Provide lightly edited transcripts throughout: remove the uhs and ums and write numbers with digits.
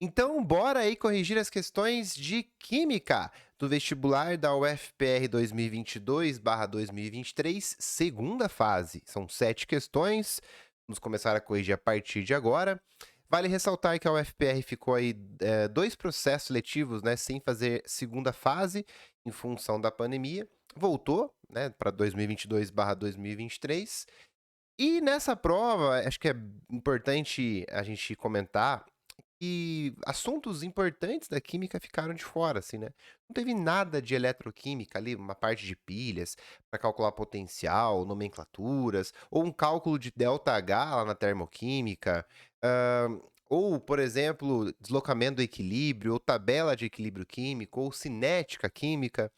Então, bora aí corrigir as questões de Química do vestibular da UFPR 2022/2023, segunda fase. São 7 questões, vamos começar a corrigir a partir de agora. Vale ressaltar que a UFPR ficou aí 2 processos letivos, né, sem fazer segunda fase, em função da pandemia. Voltou, né, para 2022/2023. E nessa prova, acho que é importante a gente comentar e assuntos importantes da química ficaram de fora, assim, né. Não teve nada de eletroquímica ali, uma parte de pilhas para calcular potencial, nomenclaturas, ou um cálculo de ΔH lá na termoquímica, ou, por exemplo, deslocamento do equilíbrio, ou tabela de equilíbrio químico, ou cinética química.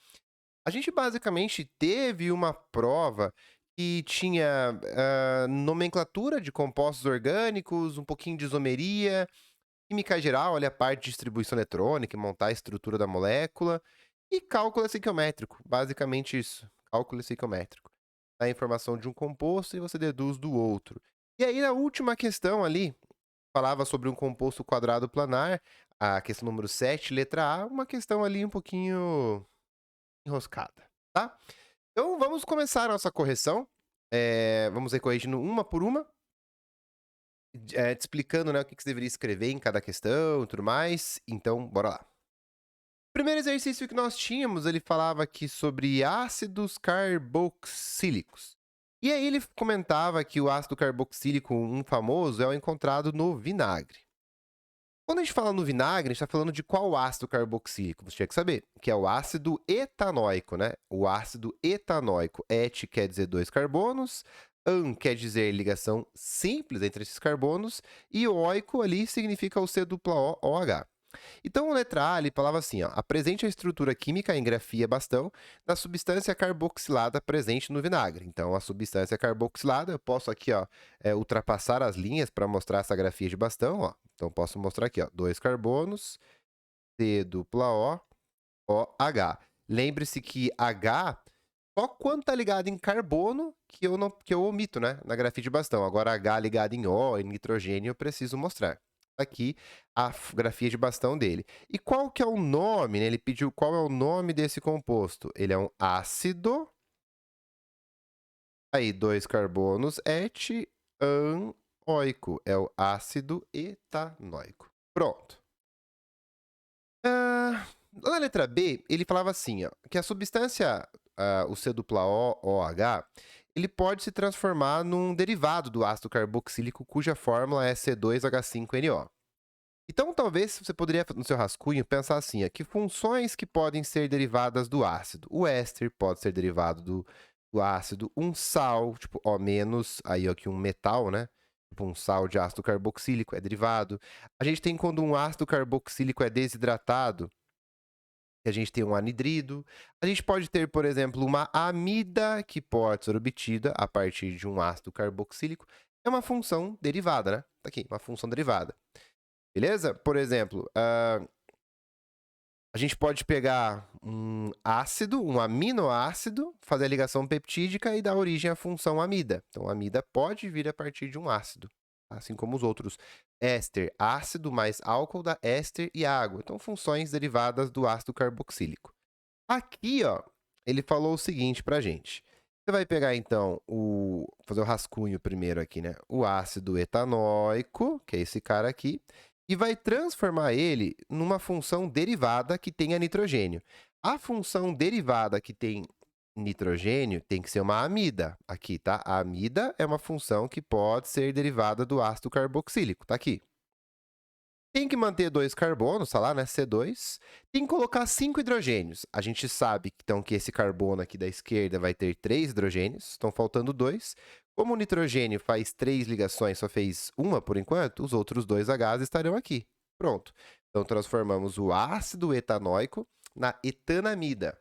A gente basicamente teve uma prova que tinha, nomenclatura de compostos orgânicos, um pouquinho de isomeria, química geral, ali a parte de distribuição eletrônica, montar a estrutura da molécula, e cálculo estequiométrico, basicamente isso, cálculo estequiométrico. A informação de um composto e você deduz do outro. E aí na última questão ali, falava sobre um composto quadrado planar, a questão número 7, letra A, uma questão ali um pouquinho enroscada, tá? Então vamos começar a nossa correção, vamos aí corrigindo uma por uma, te explicando, né, o que que você deveria escrever em cada questão e tudo mais, então bora lá. O primeiro exercício que nós tínhamos, ele falava aqui sobre ácidos carboxílicos. E aí ele comentava que o ácido carboxílico, um famoso, é o encontrado no vinagre. Quando a gente fala no vinagre, a gente está falando de qual ácido carboxílico? Você tinha que saber, que é o ácido etanóico, né? O ácido etanóico. Et quer dizer dois carbonos, an quer dizer ligação simples entre esses carbonos, e oico ali significa o C dupla O, OH. Então, a letra A, ele falava assim, ó, apresente a estrutura química em grafia bastão da substância carboxilada presente no vinagre. Então, a substância carboxilada, eu posso aqui, ó, ultrapassar as linhas para mostrar essa grafia de bastão, ó. Então, posso mostrar aqui, ó, dois carbonos, C dupla O, OH. Lembre-se que H, só quando está ligado em carbono que eu omito, né, na grafia de bastão. Agora, H ligado em O, em nitrogênio, eu preciso mostrar. Aqui a grafia de bastão dele. E qual que é o nome, né? Ele pediu qual é o nome desse composto. Ele é um ácido, aí dois carbonos, etianoico. É o ácido etanóico. Pronto. Na letra B, ele falava assim, ó, que a substância, o C dupla O, OH, ele pode se transformar num derivado do ácido carboxílico cuja fórmula é C2H5NO. Então, talvez você poderia, no seu rascunho, pensar assim, ó, que funções que podem ser derivadas do ácido? O éster pode ser derivado do ácido, um sal, tipo O menos, aí aqui um metal, né? Tipo um sal de ácido carboxílico é derivado. A gente tem quando um ácido carboxílico é desidratado, que a gente tem um anidrido. A gente pode ter, por exemplo, uma amida que pode ser obtida a partir de um ácido carboxílico. É uma função derivada, né? Tá aqui, uma função derivada. Beleza? Por exemplo, a gente pode pegar um ácido, um aminoácido, fazer a ligação peptídica e dar origem à função amida. Então, a amida pode vir a partir de um ácido, assim como os outros. Éster, ácido mais álcool dá éster e água. Então, funções derivadas do ácido carboxílico. Aqui, ó, ele falou o seguinte pra gente. Você vai pegar, então, fazer o rascunho primeiro aqui, né? O ácido etanóico, que é esse cara aqui, e vai transformar ele numa função derivada que tenha nitrogênio. A função derivada que tem nitrogênio tem que ser uma amida aqui, tá? A amida é uma função que pode ser derivada do ácido carboxílico, tá aqui. Tem que manter dois carbonos, tá lá, né? C2. Tem que colocar 5 hidrogênios. A gente sabe então que esse carbono aqui da esquerda vai ter 3 hidrogênios, estão faltando 2. Como o nitrogênio faz 3 ligações, só fez uma por enquanto, os outros 2 Hs estarão aqui. Pronto. Então transformamos o ácido etanóico na etanamida.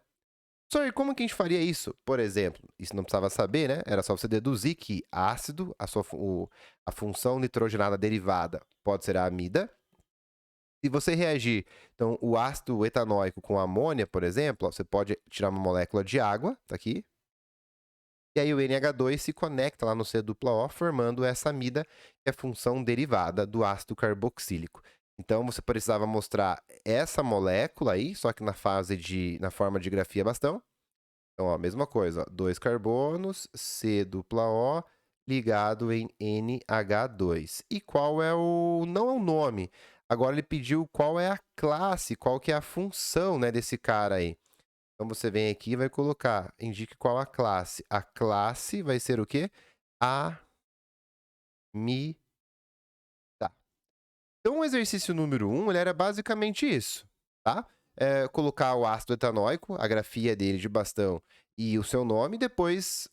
Só e como que a gente faria isso? Por exemplo, isso não precisava saber, né? Era só você deduzir que ácido, a função nitrogenada derivada pode ser a amida. Se você reagir, então, o ácido etanóico com amônia, por exemplo, ó, você pode tirar uma molécula de água, tá aqui, e aí o NH2 se conecta lá no C dupla O, formando essa amida, que é a função derivada do ácido carboxílico. Então, você precisava mostrar essa molécula aí, só que na forma de grafia bastão. Então, ó, mesma coisa, ó, 2 carbonos, C dupla O, ligado em NH2. E qual é o... não é o nome. Agora ele pediu qual é a classe, qual que é a função, né, desse cara aí. Então, você vem aqui e vai colocar, indique qual a classe. A classe vai ser o quê? Amida. Então, o exercício número 1, ele era basicamente isso, tá? Colocar o ácido etanóico, a grafia dele de bastão e o seu nome, depois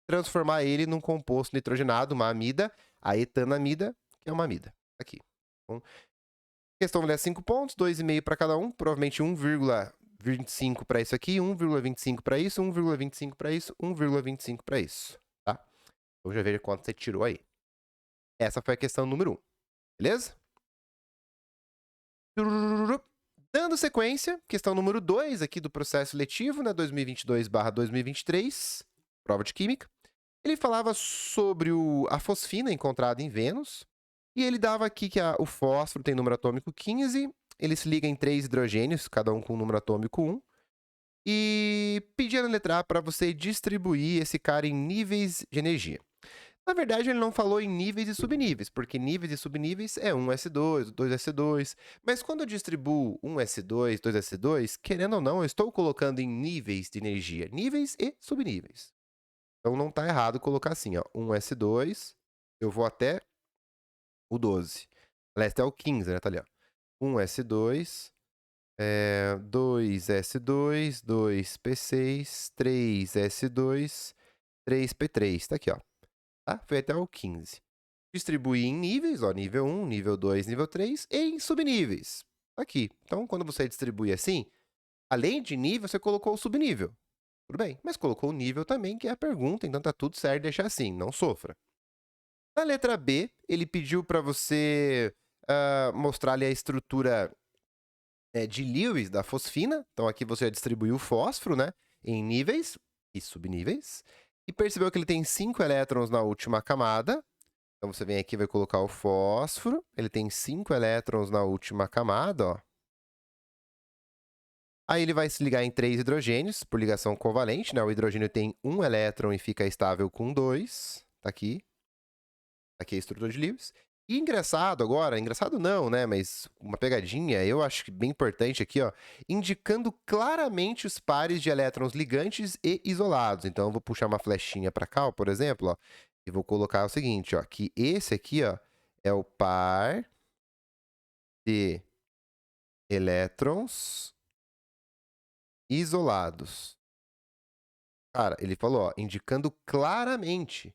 transformar ele num composto nitrogenado, uma amida, a etanamida, que é uma amida. Aqui. Então, questão valia 5 pontos, 2,5 para cada um, provavelmente 1,25 para isso aqui, 1,25 para isso, 1,25 para isso, 1,25 para isso, tá? Então, já veja quanto você tirou aí. Essa foi a questão número 1, beleza? Dando sequência, questão número 2 aqui do processo letivo, né, 2022/2023, prova de química. Ele falava sobre a fosfina encontrada em Vênus, e ele dava aqui que o fósforo tem número atômico 15, ele se liga em 3 hidrogênios, cada um com número atômico 1, e pedia na letra A para você distribuir esse cara em níveis de energia. Na verdade, ele não falou em níveis e subníveis, porque níveis e subníveis é 1s2, 2s2. Mas quando eu distribuo 1s2, 2s2, querendo ou não, eu estou colocando em níveis de energia, níveis e subníveis. Então não está errado colocar assim, ó, 1s2, eu vou até o 12. Aliás, até o 15, né? Tá ali, ó. 1s2, 2s2, 2p6, 3s2, 3p3. Tá aqui, ó. Tá? Foi até o 15. Distribuir em níveis, ó, nível 1, nível 2, nível 3, e em subníveis. Aqui. Então, quando você distribui assim, além de nível, você colocou o subnível. Tudo bem, mas colocou o nível também, que é a pergunta, então tá tudo certo deixar assim, não sofra. Na letra B, ele pediu para você mostrar ali a estrutura de Lewis da fosfina. Então, aqui você distribuiu o fósforo, né, em níveis e subníveis. E percebeu que ele tem 5 elétrons na última camada. Então, você vem aqui e vai colocar o fósforo. Ele tem 5 elétrons na última camada, ó. Aí ele vai se ligar em 3 hidrogênios, por ligação covalente, né? O hidrogênio tem 1 elétron e fica estável com 2. Tá aqui. Aqui é a estrutura de Lewis. E engraçado agora, engraçado não, né? Mas uma pegadinha, eu acho que bem importante aqui, ó, indicando claramente os pares de elétrons ligantes e isolados. Então, eu vou puxar uma flechinha para cá, ó, por exemplo, ó, e vou colocar o seguinte, ó, que esse aqui, ó, é o par de elétrons isolados. Cara, ele falou, ó, indicando claramente.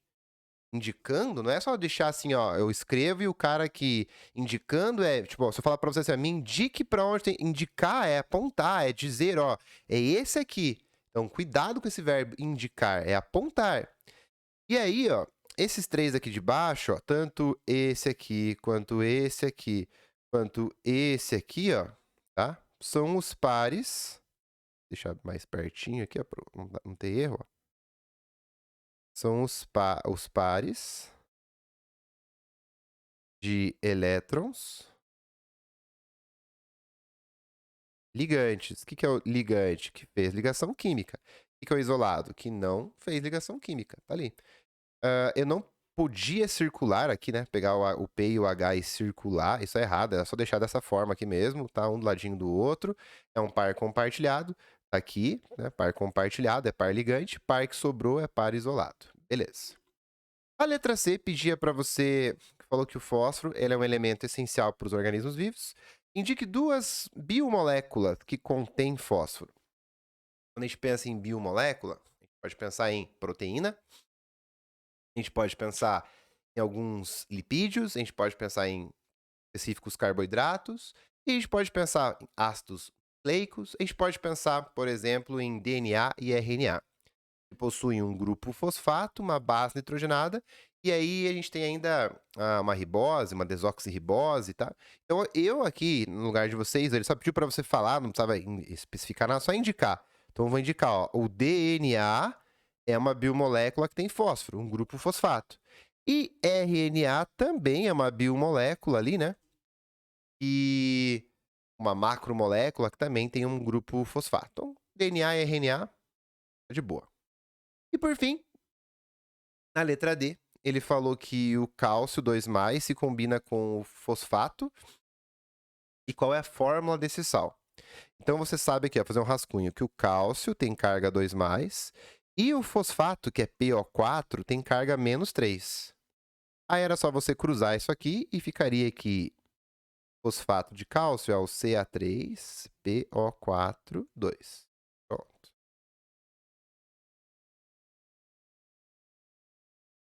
Indicando, não é só deixar assim, ó, eu escrevo e o cara que indicando é, tipo, ó, se eu falar pra você assim, ó, me indique pra onde tem, indicar é apontar, é dizer, ó, é esse aqui. Então, cuidado com esse verbo indicar, é apontar. E aí, ó, esses três aqui de baixo, ó, tanto esse aqui, quanto esse aqui, quanto esse aqui, ó, tá? São os pares, deixar mais pertinho aqui, ó, pra não ter erro, ó. São os pares de elétrons ligantes. O que é o ligante? Que fez ligação química. O que é o isolado? Que não fez ligação química. Tá ali. Eu não podia circular aqui, né? Pegar o P e o H e circular. Isso é errado. É só deixar dessa forma aqui mesmo, tá? Um do ladinho do outro. É um par compartilhado. Tá aqui, né? Par compartilhado é par ligante. Par que sobrou é par isolado. Beleza. A letra C pedia para você, falou que o fósforo ele é um elemento essencial para os organismos vivos. Indique 2 biomoléculas que contêm fósforo. Quando a gente pensa em biomolécula, a gente pode pensar em proteína, a gente pode pensar em alguns lipídios, a gente pode pensar em específicos carboidratos, e a gente pode pensar em ácidos nucleicos, a gente pode pensar, por exemplo, em DNA e RNA. Que possuem um grupo fosfato, uma base nitrogenada, e aí a gente tem ainda uma ribose, uma desoxirribose, tá? Então, eu aqui, no lugar de vocês, ele só pediu para você falar, não precisava especificar nada, só indicar. Então, eu vou indicar, ó, o DNA é uma biomolécula que tem fósforo, um grupo fosfato. E RNA também é uma biomolécula ali, né? e uma macromolécula que também tem um grupo fosfato. Então, DNA e RNA, tá de boa. E por fim, na letra D, ele falou que o cálcio 2+ se combina com o fosfato e qual é a fórmula desse sal. Então você sabe aqui, ó, fazer um rascunho, que o cálcio tem carga 2+, e o fosfato, que é PO4, tem carga -3. Aí era só você cruzar isso aqui e ficaria que fosfato de cálcio é o Ca3PO4, 2. Pronto.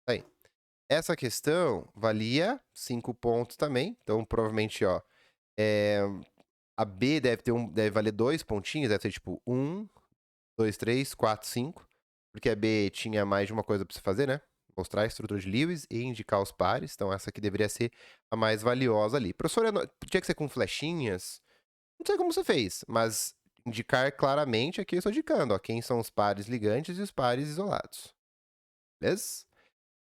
Aí. Essa questão valia 5 pontos também. Então, provavelmente, ó, a B deve valer 2 pontinhos, deve ser tipo 1, 2, 3, 4, 5. Porque a B tinha mais de uma coisa para você fazer, né? Mostrar a estrutura de Lewis e indicar os pares. Então, essa aqui deveria ser a mais valiosa ali. Professor, tinha que ser com flechinhas? Não sei como você fez, mas indicar claramente aqui eu estou indicando, ó, quem são os pares ligantes e os pares isolados. Beleza?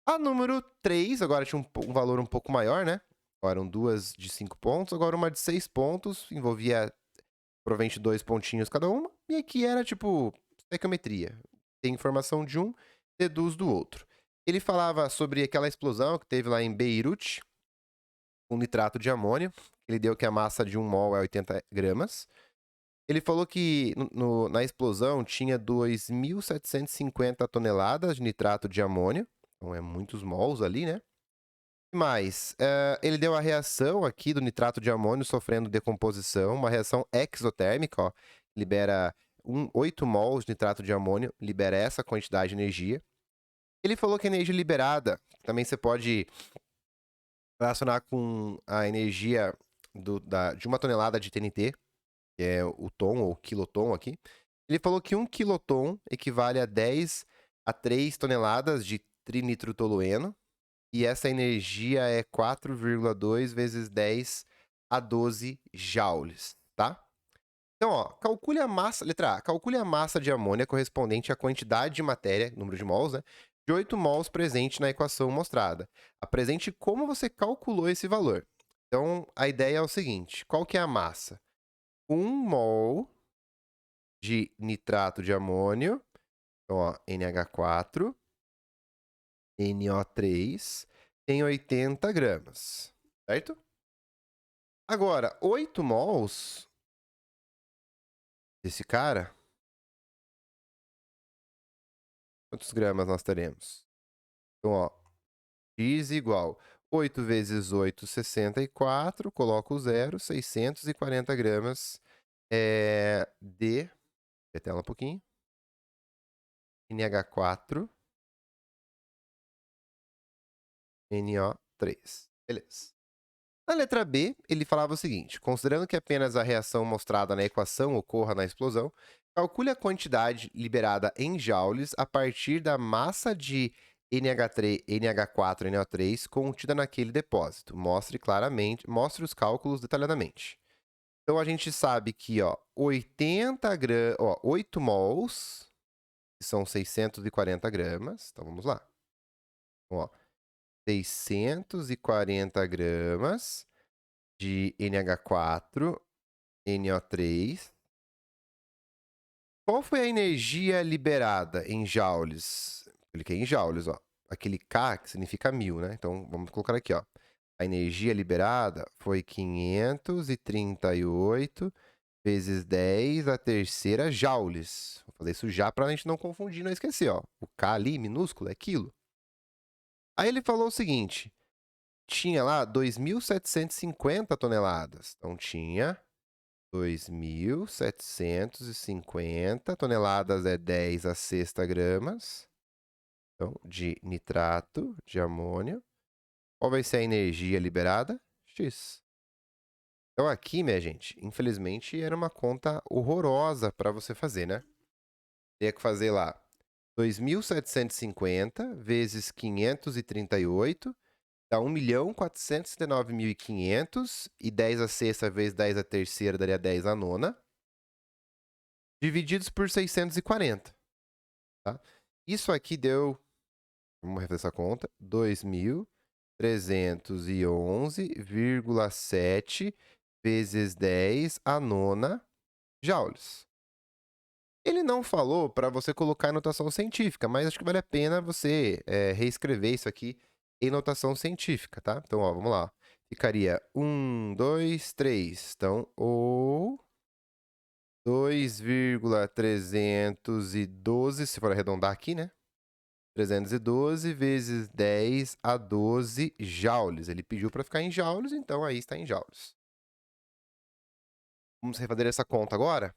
A número 3, agora tinha um valor um pouco maior, né? Eram duas de 5 pontos, agora uma de 6 pontos, envolvia provavelmente 2 pontinhos cada uma, e aqui era tipo estequiometria. Tem informação de um, deduz do outro. Ele falava sobre aquela explosão que teve lá em Beirute, com nitrato de amônio. Ele deu que a massa de 1 mol é 80 gramas. Ele falou que na explosão tinha 2.750 toneladas de nitrato de amônio. Então, é muitos mols ali, né? Mas ele deu a reação aqui do nitrato de amônio sofrendo decomposição, uma reação exotérmica, ó, libera 8 mols de nitrato de amônio, libera essa quantidade de energia. Ele falou que a energia liberada, também você pode relacionar com a energia de 1 tonelada de TNT, que é o tom ou quiloton aqui. Ele falou que 1 quiloton equivale a 10 a 3 toneladas de trinitrotolueno, e essa energia é 4,2 vezes 10 a 12 joules, tá? Então, ó, calcule a massa, letra A, calcule a massa de amônia correspondente à quantidade de matéria, número de mols, né, de 8 mols presente na equação mostrada. Apresente como você calculou esse valor. Então, a ideia é o seguinte, qual que é a massa? 1 mol de nitrato de amônio, então, ó, NH4, NO3, tem 80 gramas, certo? Agora, 8 mols desse cara, quantos gramas nós teremos? Então, ó, X igual 8 vezes 8, 64, coloco o zero, 640 gramas de, a tela um pouquinho, NH4, NO3. Beleza. Na letra B, ele falava o seguinte, considerando que apenas a reação mostrada na equação ocorra na explosão, calcule a quantidade liberada em joules a partir da massa de NH3, NH4 e NO3 contida naquele depósito. Mostre os cálculos detalhadamente. Então, a gente sabe que, ó, 8 mols, que são 640 gramas. Então, vamos lá. Então, ó, 640 gramas de NH4, NO3. Qual foi a energia liberada em joules? Cliquei em joules, ó. Aquele K que significa 1000, né? Então, vamos colocar aqui, ó. A energia liberada foi 538 vezes 10 a terceira joules. Vou fazer isso já para a gente não confundir, não esquecer, ó. O K ali, minúsculo, é quilo. Aí ele falou o seguinte, tinha lá 2.750 toneladas. Então, tinha 2.750 toneladas é 10 a sexta gramas, então, de nitrato de amônio. Qual vai ser a energia liberada? X. Então, aqui, minha gente, infelizmente, era uma conta horrorosa para você fazer, né? Teria que fazer lá 2.750 vezes 538 dá 1.479.500 e 10 a sexta vezes 10 a terceira daria 10 a nona, divididos por 640, tá? Isso aqui deu, vamos refazer essa conta, 2.311,7 vezes 10 a nona joules. Ele não falou para você colocar em notação científica, mas acho que vale a pena você reescrever isso aqui em notação científica, tá? Então, ó, vamos lá. Ficaria 1, 2, 3. Então, ou 2,312, se for arredondar aqui, né? 312 vezes 10 a 12 joules. Ele pediu para ficar em joules, então aí está em joules. Vamos refazer essa conta agora?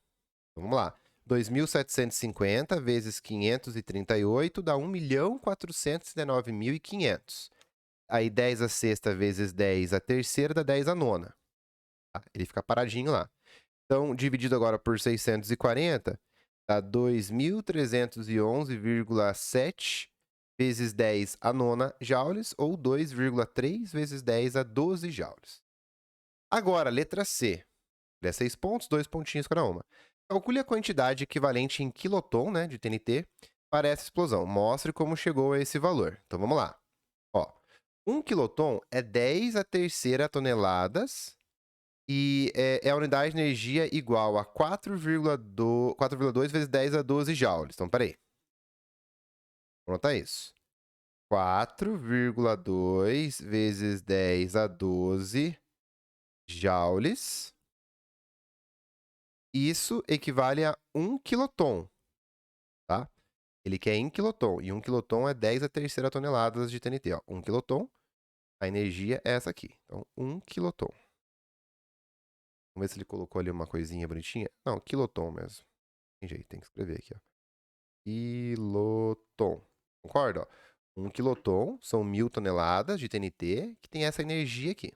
Então, vamos lá. 2.750 vezes 538 dá 1.419.500. Aí 10 a sexta vezes 10 a terceira dá 10 a nona. Tá? Ele fica paradinho lá. Então, dividido agora por 640, dá 2.311,7 vezes 10 a nona joules, ou 2,3 vezes 10 a 12 joules. Agora, letra C. 6 pontos, 2 pontinhos cada uma. Calcule a quantidade equivalente em quiloton, né, de TNT para essa explosão. Mostre como chegou a esse valor. Então, vamos lá. Ó, 1 quiloton é 10 a terceira toneladas e é a unidade de energia igual a 4,2 vezes 10 a 12 joules. Então, peraí. Vou anotar isso. 4,2 vezes 10 a 12 joules. Isso equivale a 1 quiloton, tá? Ele quer em quiloton, e 1 quiloton é 10 a terceira toneladas de TNT. Ó. 1 quiloton, a energia é essa aqui. Então, 1 quiloton. Vamos ver se ele colocou ali uma coisinha bonitinha. Não, quiloton mesmo. Tem jeito, tem que escrever aqui. Ó. Quiloton. Concorda? Ó? 1 quiloton são 1.000 toneladas de TNT que tem essa energia aqui.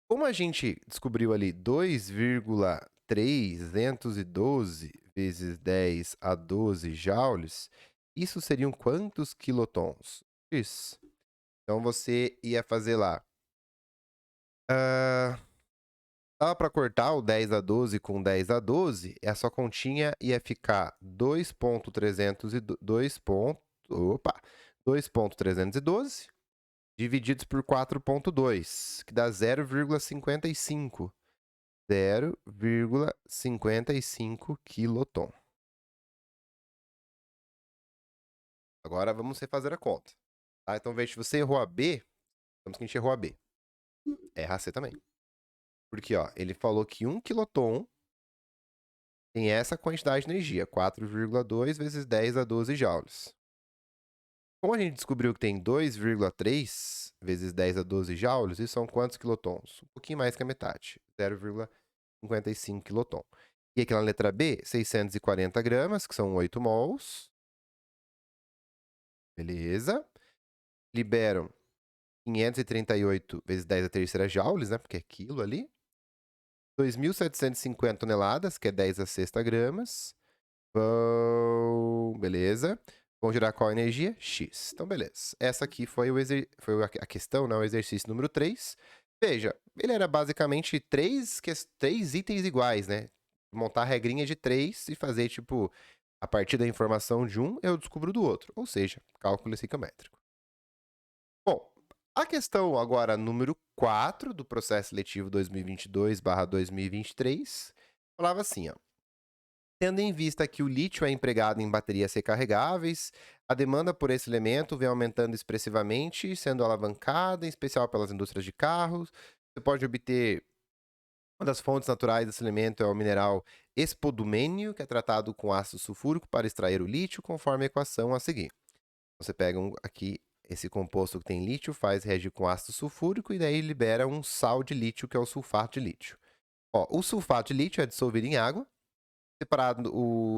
Como a gente descobriu ali 2,312 vezes 10 a 12 joules, isso seriam quantos quilotons? Isso. Então, você ia fazer lá. Dava para cortar o 10 a 12 com 10 a 12, e a sua continha ia ficar 2,312 divididos por 4,2, que dá 0,55. 0,55 quiloton. Agora vamos refazer a conta. Tá? Então, veja, se você errou a B, vamos que a gente errou a B. Erra a C também. Porque ó, ele falou que 1 quiloton tem essa quantidade de energia, 4,2 vezes 10 a 12 joules. Como a gente descobriu que tem 2,3 vezes 10 a 12 joules, isso são quantos quilotons? Um pouquinho mais que a metade, 0,55 quiloton. E aqui na letra B, 640 gramas, que são 8 mols. Beleza. Liberam 538 vezes 10 a terceira joules, né? Porque é quilo ali. 2.750 toneladas, que é 10 a sexta gramas. Beleza. Vão gerar qual energia? X. Então, beleza. Essa aqui foi a questão, né? O exercício número 3. Veja, ele era basicamente três itens iguais, né? Montar a regrinha de 3 e fazer, tipo, a partir da informação de um, eu descubro do outro. Ou seja, cálculo psicométrico. Bom, a questão agora número 4 do processo seletivo 2022/2023 falava assim, ó. Tendo em vista que o lítio é empregado em baterias recarregáveis, a demanda por esse elemento vem aumentando expressivamente, sendo alavancada, em especial pelas indústrias de carros. Você pode obter uma das fontes naturais desse elemento é o mineral espodumênio, que é tratado com ácido sulfúrico para extrair o lítio, conforme a equação a seguir. Você pega aqui esse composto que tem lítio, reagir com ácido sulfúrico e daí libera um sal de lítio, que é o sulfato de lítio. Ó, o sulfato de lítio é dissolvido em água, separado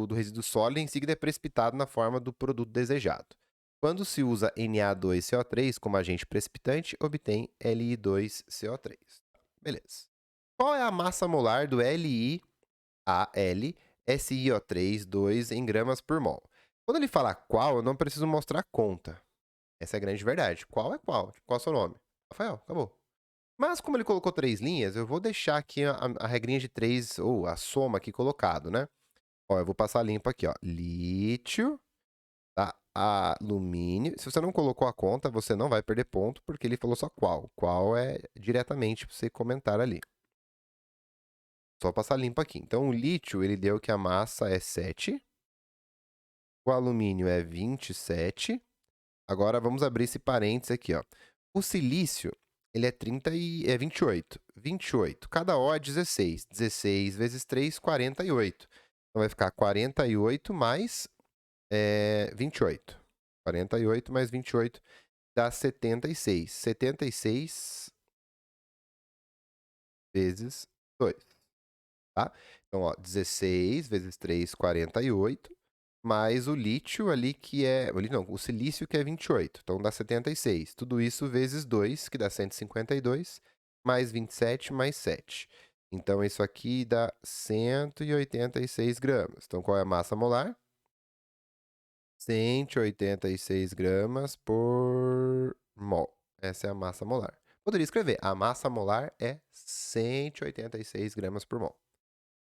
do resíduo sólido e em seguida é precipitado na forma do produto desejado. Quando se usa Na2CO3 como agente precipitante, obtém Li2CO3. Beleza. Qual é a massa molar do LiAlSiO3 em gramas por mol? Quando ele fala qual, eu não preciso mostrar conta. Essa é a grande verdade. Qual é qual? Qual é o seu nome? Rafael, acabou. Mas como ele colocou 3 linhas, eu vou deixar aqui a regrinha de 3, ou a soma aqui colocado, né? Ó, eu vou passar limpo aqui, ó. Lítio tá? Alumínio. Se você não colocou a conta, você não vai perder ponto, porque ele falou só qual. Qual é diretamente para você comentar ali. Só passar limpo aqui. Então, o lítio, ele deu que a massa é 7. O alumínio é 27. Agora, vamos abrir esse parênteses aqui, ó. O silício, ele é 28. 28. Cada O é 16. 16 vezes 3, 48. Então, vai ficar 48 mais 28. 48 mais 28 dá 76. 76 vezes 2, tá? Então, ó, 16 vezes 3, 48, mais o lítio ali que é... o silício que é 28, então dá 76. Tudo isso vezes 2, que dá 152, mais 27, mais 7. Então, isso aqui dá 186 gramas. Então, qual é a massa molar? 186 gramas por mol. Essa é a massa molar. Poderia escrever, a massa molar é 186 gramas por mol.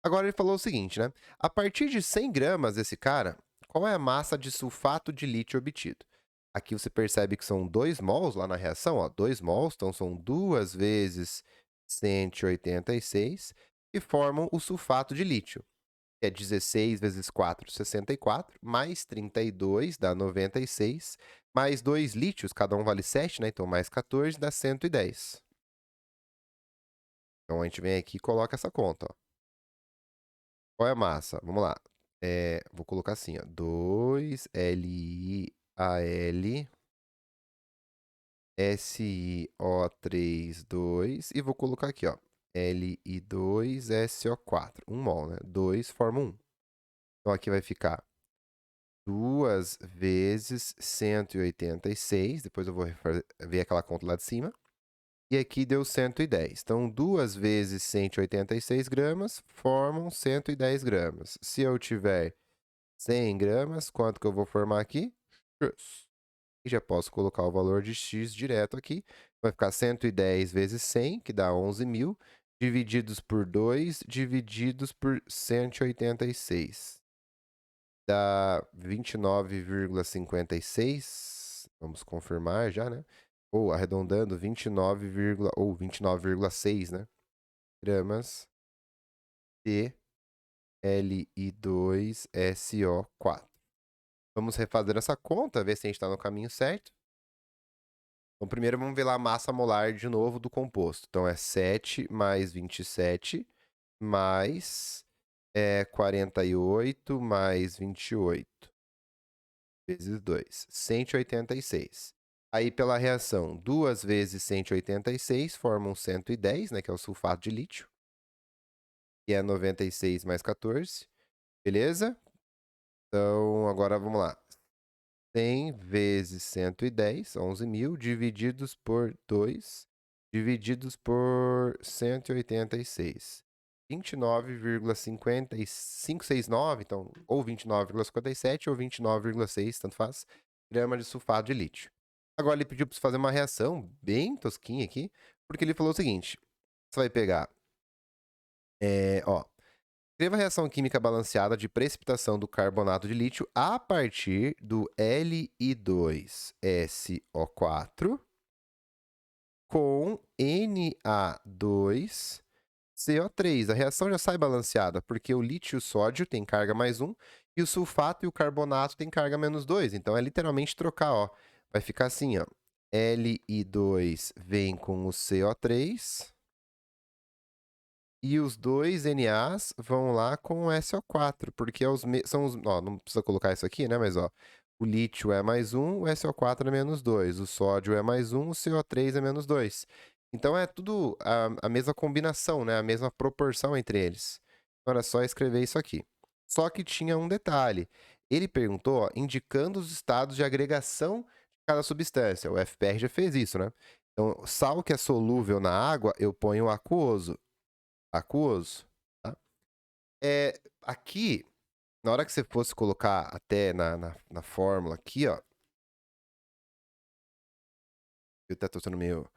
Agora ele falou o seguinte, né? A partir de 100 gramas desse cara, qual é a massa de sulfato de lítio obtido? Aqui você percebe que são 2 mols lá na reação, ó, 2 mols, então são 2 vezes 186, que formam o sulfato de lítio, que é 16 vezes 4, 64, mais 32 dá 96, mais 2 lítios, cada um vale 7, né? Então mais 14 dá 110. Então a gente vem aqui e coloca essa conta, ó. Qual é a massa? Vamos lá. Vou colocar assim, ó. 2LiAl SiO3, 2. E vou colocar aqui, ó. Li2SO4. 1 mol, né? 2 forma 1. Então, aqui vai ficar 2 vezes 186. Depois eu vou ver aquela conta lá de cima. E aqui deu 110. Então, 2 vezes 186 gramas formam 110 gramas. Se eu tiver 100 gramas, quanto que eu vou formar aqui? X. E já posso colocar o valor de x direto aqui. Vai ficar 110 vezes 100, que dá 11.000, divididos por 2, divididos por 186. Dá 29,56. Vamos confirmar já, né? Ou arredondando, 29,6, né? Gramas de Li2SO4. Vamos refazer essa conta, ver se a gente está no caminho certo. Então, primeiro vamos ver lá a massa molar de novo do composto. Então, é 7 mais 27 mais 48 mais 28 vezes 2, 186. Aí, pela reação, 2 vezes 186 formam 110, né, que é o sulfato de lítio, que é 96 mais 14. Beleza? Então, agora vamos lá. 100 vezes 110, 11.000, divididos por 2, divididos por 186. 29,5569, então, ou 29,57 ou 29,6, tanto faz, grama de sulfato de lítio. Agora ele pediu para você fazer uma reação bem tosquinha aqui, porque ele falou o seguinte, você vai pegar, ó, escreva a reação química balanceada de precipitação do carbonato de lítio a partir do Li2SO4 com Na2CO3. A reação já sai balanceada, porque o lítio e o sódio tem carga mais 1 e o sulfato e o carbonato tem carga menos 2. Então, é literalmente trocar, ó. Vai ficar assim, ó. Li2 vem com o CO3... E os dois NAs vão lá com o SO4, porque são os... Ó, não precisa colocar isso aqui, né? Mas, ó, o lítio é mais 1, o SO4 é menos 2. O sódio é mais 1, o CO3 é menos 2. Então, é tudo a mesma combinação, né? A mesma proporção entre eles. Então, era só escrever isso aqui. Só que tinha um detalhe. Ele perguntou, ó, indicando os estados de agregação de cada substância. O FPR já fez isso, né? Então, sal que é solúvel na água, eu ponho aquoso. Aquoso, tá? Aqui, na hora que você fosse colocar até na fórmula aqui, ó. Eu tô sendo meio...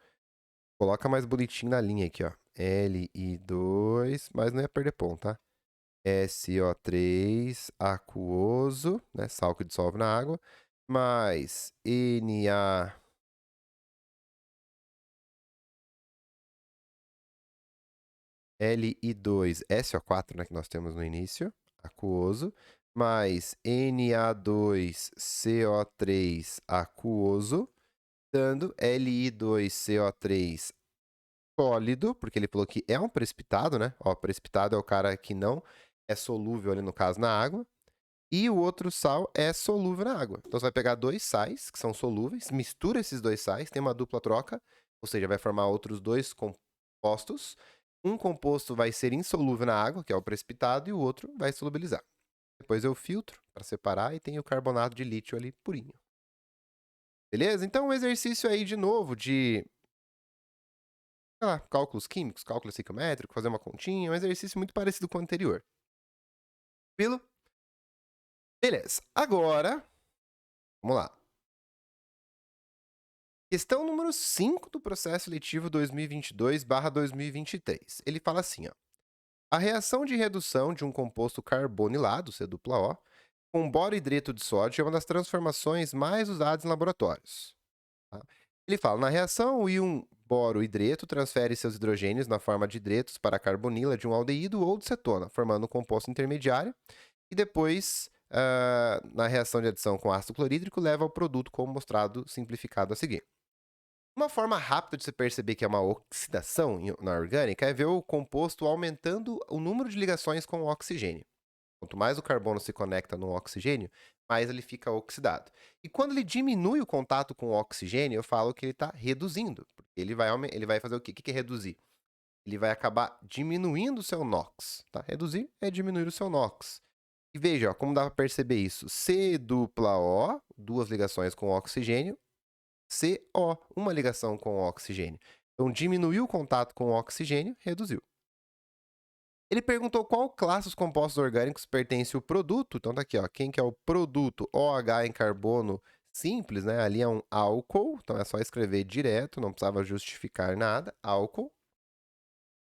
Coloca mais bonitinho na linha aqui, ó. Li2, mas não ia perder ponto, tá? SO3 aquoso, né, sal que dissolve na água, mais NaLi2, SO4, né, que nós temos no início, aquoso, mais Na2CO3 aquoso, dando Li2CO3 sólido, porque ele falou que é um precipitado, né? Ó, precipitado é o cara que não é solúvel ali, no caso, na água. E o outro sal é solúvel na água. Então, você vai pegar dois sais, que são solúveis, mistura esses dois sais, tem uma dupla troca, ou seja, vai formar outros dois compostos. Um composto vai ser insolúvel na água, que é o precipitado, e o outro vai solubilizar. Depois eu filtro para separar e tem o carbonato de lítio ali purinho. Beleza? Então, um exercício aí de novo de cálculos químicos, cálculo estequiométrico, fazer uma continha, um exercício muito parecido com o anterior. Tranquilo? Beleza. Agora, vamos lá. Questão número 5 do processo seletivo 2022/2023. Ele fala assim, ó. A reação de redução de um composto carbonilado, C-O, com boro-hidreto de sódio é uma das transformações mais usadas em laboratórios. Tá? Ele fala, na reação, o íon boro-hidreto transfere seus hidrogênios na forma de hidretos para a carbonila de um aldeído ou de cetona, formando um composto intermediário, e depois, na reação de adição com ácido clorídrico, leva ao produto como mostrado simplificado a seguir. Uma forma rápida de você perceber que é uma oxidação na orgânica é ver o composto aumentando o número de ligações com o oxigênio. Quanto mais o carbono se conecta no oxigênio, mais ele fica oxidado. E quando ele diminui o contato com o oxigênio, eu falo que ele está reduzindo. Porque ele vai fazer o quê? O que é reduzir? Ele vai acabar diminuindo o seu NOx. Tá? Reduzir é diminuir o seu NOx. E veja, ó, como dá para perceber isso? C-O, duas ligações com oxigênio, CO, uma ligação com o oxigênio. Então, diminuiu o contato com o oxigênio, reduziu. Ele perguntou qual classe dos compostos orgânicos pertence o produto. Então, tá aqui, ó, quem que é o produto? OH em carbono simples, né? Ali é um álcool, então é só escrever direto, não precisava justificar nada, álcool.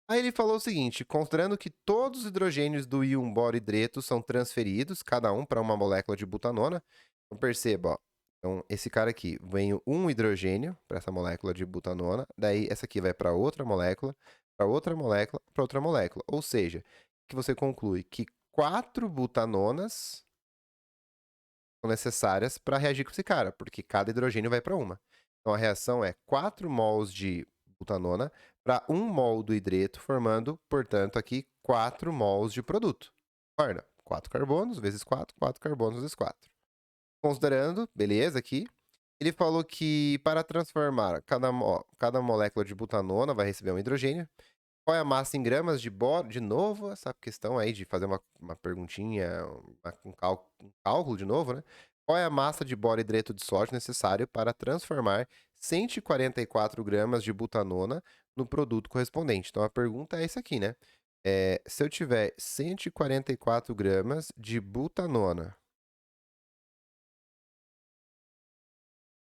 Aí ele falou o seguinte, considerando que todos os hidrogênios do íon boro-hidreto são transferidos, cada um para uma molécula de butanona. Então, perceba, ó, então, esse cara aqui, vem um hidrogênio para essa molécula de butanona, daí essa aqui vai para outra molécula, para outra molécula, para outra molécula. Ou seja, que você conclui que 4 butanonas são necessárias para reagir com esse cara, porque cada hidrogênio vai para uma. Então, a reação é 4 mols de butanona para 1 mol do hidreto, formando, portanto, aqui 4 mols de produto. Concorda? 4 carbonos vezes 4, 4 carbonos vezes 4. Considerando, beleza, aqui, ele falou que para transformar cada molécula de butanona vai receber um hidrogênio. Qual é a massa em gramas de boro? De novo, essa questão aí de fazer uma perguntinha, um cálculo de novo, né? Qual é a massa de boro-hidreto de sódio necessário para transformar 144 gramas de butanona no produto correspondente? Então, a pergunta é essa aqui, né? Se eu tiver 144 gramas de butanona,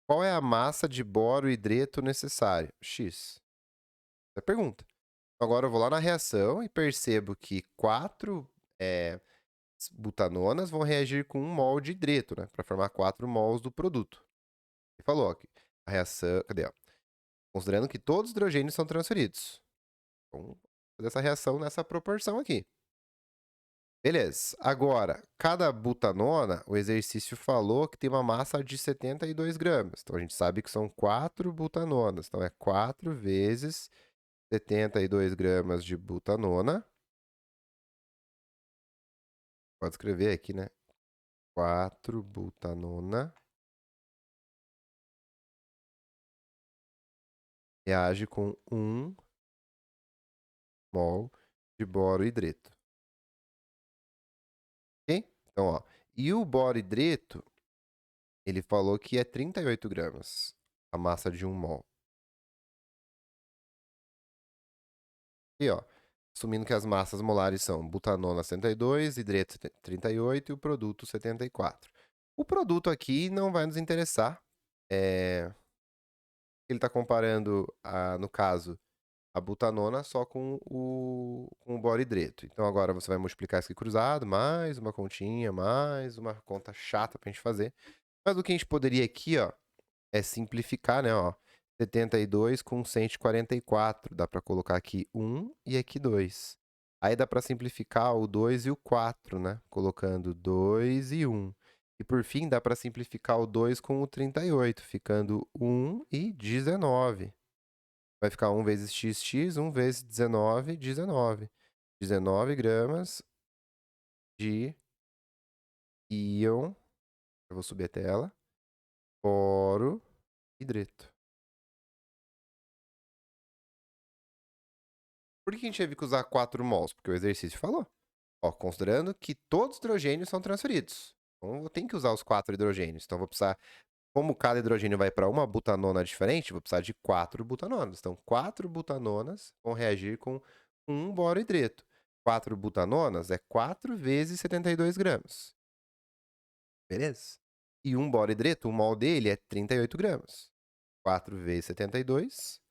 qual é a massa de boro-hidreto necessária? X. Essa é a pergunta. Agora eu vou lá na reação e percebo que 4 butanonas vão reagir com 1 mol de hidreto, né? Para formar 4 mols do produto. Ele falou que a reação... Cadê? Ó? Considerando que todos os hidrogênios são transferidos. Então, fazer essa reação nessa proporção aqui. Beleza. Agora, cada butanona, o exercício falou que tem uma massa de 72 gramas. Então, a gente sabe que são 4 butanonas. Então, é 4 vezes 72 gramas de butanona. Pode escrever aqui, né? 4 butanona reage com 1 mol de boro-hidreto. Ok? Então, ó. E o boro-hidreto, ele falou que é 38 gramas a massa de 1 mol. E, ó. Assumindo que as massas molares são butanona 72, hidreto 38 e o produto 74. O produto aqui não vai nos interessar. Ele está comparando, no caso, A butanona só com o boro-hidreto. Então agora você vai multiplicar isso aqui cruzado, mais uma continha, mais uma conta chata pra gente fazer. Mas o que a gente poderia aqui, ó, é simplificar, né, ó. 72 com 144, dá para colocar aqui 1 e aqui 2. Aí dá para simplificar o 2 e o 4, né, colocando 2 e 1. E por fim, dá para simplificar o 2 com o 38, ficando 1 e 19. Vai ficar 1 vezes x, 1 vezes 19, 19. 19 gramas de íon, eu vou subir a tela, boro-hidreto. Por que a gente teve que usar 4 mols? Porque o exercício falou. Ó, considerando que todos os hidrogênios são transferidos. Então, eu tenho que usar os 4 hidrogênios. Então, vou precisar, como cada hidrogênio vai para uma butanona diferente, vou precisar de 4 butanonas. Então, 4 butanonas vão reagir com 1 boro-hidreto. 4 butanonas é 4 vezes 72 gramas. Beleza? E 1 boro-hidreto, o mol dele é 38 gramas. 4 vezes 72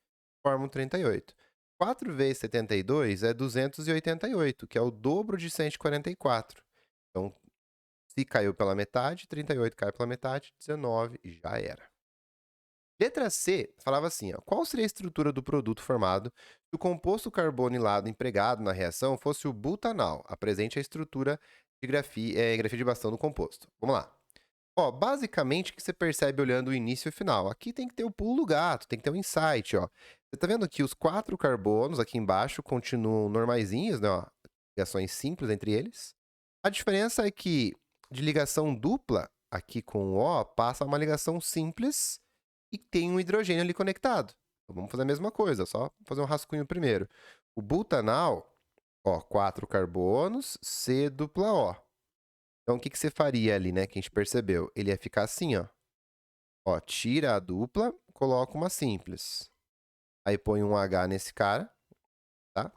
formam 38. 4 vezes 72 é 288, que é o dobro de 144. Então, se caiu pela metade, 38 cai pela metade, 19 e já era. Letra C falava assim, ó, qual seria a estrutura do produto formado se o composto carbonilado empregado na reação fosse o butanal? Apresente a estrutura de grafia de bastão do composto. Vamos lá. Ó, basicamente, o que você percebe olhando o início e o final? Aqui tem que ter o pulo do gato, tem que ter um insight, ó. Você tá vendo que os 4 carbonos aqui embaixo continuam normaizinhos, né, ó, ligações simples entre eles. A diferença é que de ligação dupla, aqui com o O, passa uma ligação simples e tem um hidrogênio ali conectado. Então, vamos fazer a mesma coisa, só fazer um rascunho primeiro. O butanal, ó, 4 carbonos, C dupla O. Então, o que você faria ali, né, que a gente percebeu? Ele ia ficar assim, ó. Ó, tira a dupla, coloca uma simples. Aí põe um H nesse cara, tá?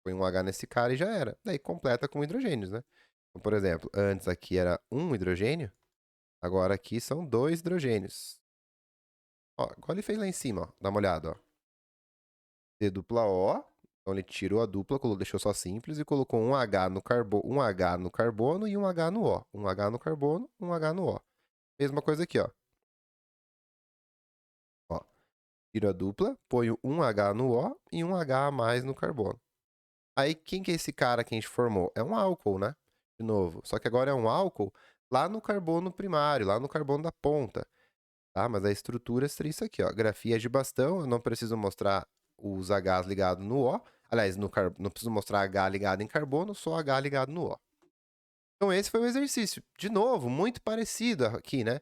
Põe um H nesse cara e já era. Daí completa com hidrogênios, né? Então, por exemplo, antes aqui era um hidrogênio, agora aqui são 2 hidrogênios. Ó, igual ele fez lá em cima, ó. Dá uma olhada, ó. C dupla O, então ele tirou a dupla, deixou só simples e colocou um H no carbono e um H no O. Um H no carbono, um H no O. Mesma coisa aqui, ó. Ó, tiro a dupla, ponho um H no O e um H a mais no carbono. Aí, quem que é esse cara que a gente formou? É um álcool, né? De novo. Só que agora é um álcool lá no carbono primário, lá no carbono da ponta. Tá? Mas a estrutura seria isso aqui, ó. Grafia de bastão, eu não preciso mostrar os Hs ligados no O. Aliás, não preciso mostrar H ligado em carbono, só H ligado no O. Então, esse foi o exercício. De novo, muito parecido aqui, né?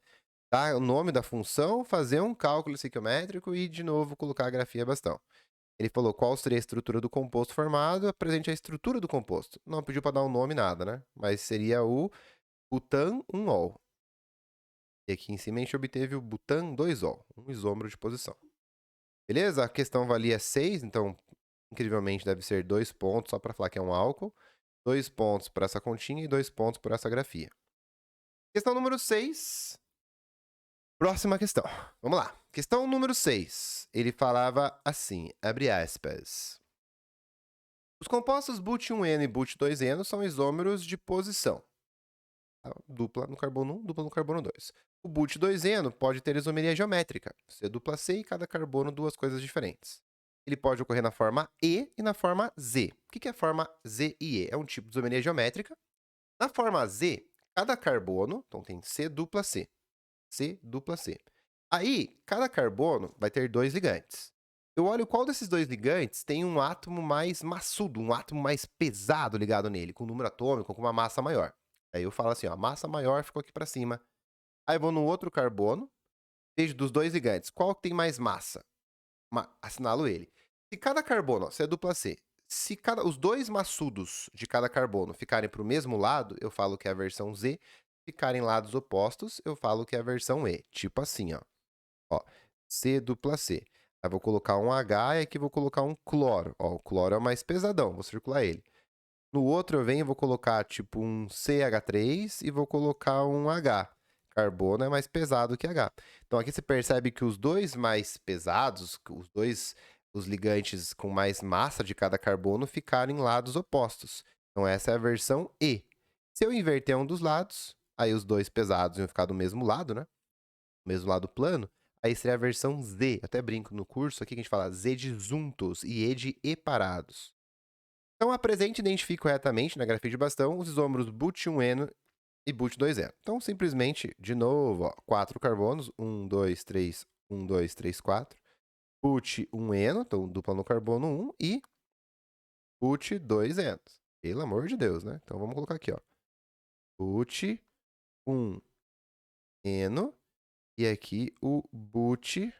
Tá? O nome da função, fazer um cálculo estequiométrico e, de novo, colocar a grafia bastão. Ele falou qual seria a estrutura do composto formado, apresente a estrutura do composto. Não pediu para dar um nome, nada, né? Mas seria o butan 1-ol. E aqui em cima a gente obteve o butan 2-ol, um isômero de posição. Beleza? A questão valia 6, então, incrivelmente, deve ser 2 pontos, só para falar que é um álcool. 2 pontos para essa continha e 2 pontos por essa grafia. Questão número 6. Próxima questão. Vamos lá. Questão número 6. Ele falava assim, abre aspas. Os compostos but1N e but2N são isômeros de posição. Dupla no carbono 1, dupla no carbono 2. O but2N pode ter isomeria geométrica, C dupla C e cada carbono duas coisas diferentes. Ele pode ocorrer na forma E e na forma Z. O que é a forma Z e E? É um tipo de isomeria geométrica. Na forma Z, cada carbono, então tem C dupla C, C dupla C. Aí, cada carbono vai ter 2 ligantes. Eu olho qual desses 2 ligantes tem um átomo mais maçudo, um átomo mais pesado ligado nele, com um número atômico, com uma massa maior. Aí eu falo assim, ó, a massa maior ficou aqui para cima. Aí eu vou no outro carbono, vejo dos 2 ligantes, qual que tem mais massa? Assinalo ele. Se cada carbono, ó, C é dupla C, se os 2 maçudos de cada carbono ficarem para o mesmo lado, eu falo que é a versão Z. Ficarem lados opostos, eu falo que é a versão E. Tipo assim, ó. Ó, C dupla C. Aí vou colocar um H e aqui vou colocar um cloro. Ó, o cloro é o mais pesadão, vou circular ele. No outro eu venho e vou colocar tipo um CH3 e vou colocar um H. Carbono é mais pesado que H. Então aqui você percebe que os dois mais pesados, os dois os ligantes com mais massa de cada carbono ficarem em lados opostos. Então, essa é a versão E. Se eu inverter um dos lados, aí os dois pesados iam ficar do mesmo lado, né? Do mesmo lado plano. Aí seria a versão Z. Eu até brinco no curso aqui que a gente fala Z de juntos e E de eparados. Então, apresente e identifique corretamente na grafia de bastão os isômeros but1-eno e but2-eno. Então, simplesmente, de novo, ó, 4 carbonos, 1, 2, 3, 1, 2, 3, 4. But1-eno, então dupla no carbono 1, e but2-eno. Pelo amor de Deus, né? Então, vamos colocar aqui, ó. But1-eno e aqui o but2-eno.